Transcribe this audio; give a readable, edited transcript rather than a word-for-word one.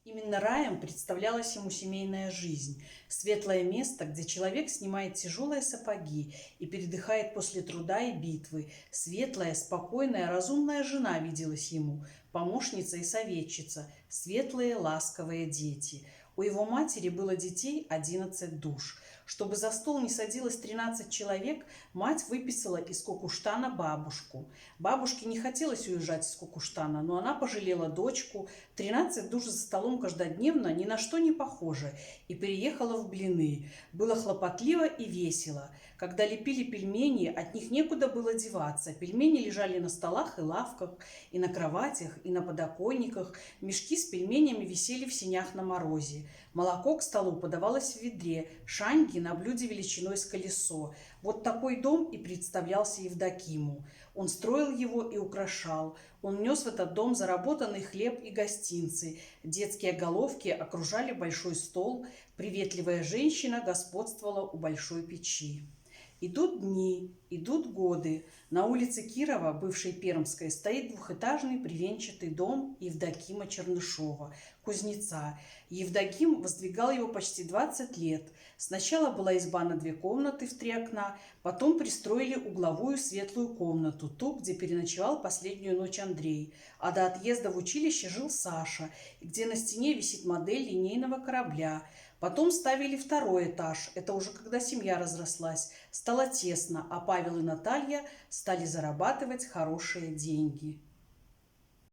Именно раем представлялась ему семейная жизнь, светлое место, где человек снимает тяжелые сапоги и передыхает после труда и битвы. Светлая, спокойная, разумная жена виделась ему, помощница и советчица, светлые, ласковые дети. У его матери было детей 11 душ. Чтобы за стол не садилось 13 человек, мать выписала из Кукуштана бабушку. Бабушке не хотелось уезжать из Кукуштана, но она пожалела дочку. 13 душ за столом каждодневно ни на что не похоже, и переехала в Блины. Было хлопотливо и весело. Когда лепили пельмени, от них некуда было деваться. Пельмени лежали на столах и лавках, и на кроватях, и на подоконниках. Мешки с пельменями висели в сенях на морозе. Молоко к столу подавалось в ведре, шаньги на блюде величиной с колесо. Вот такой дом и представлялся Евдокиму. Он строил его и украшал. Он нес в этот дом заработанный хлеб и гостинцы. Детские головки окружали большой стол. Приветливая женщина господствовала у большой печи. Идут дни, идут годы. На улице Кирова, бывшей Пермской, стоит двухэтажный бревенчатый дом Евдокима Чернышова, кузнеца. Евдоким воздвигал его почти 20 лет. Сначала была изба на 2 комнаты в 3 окна, потом пристроили угловую светлую комнату, ту, где переночевал последнюю ночь Андрей. А до отъезда в училище жил Саша, где на стене висит модель линейного корабля. Потом ставили 2-й этаж, это уже когда семья разрослась. Стало тесно, а Павел и Наталья стали зарабатывать хорошие деньги.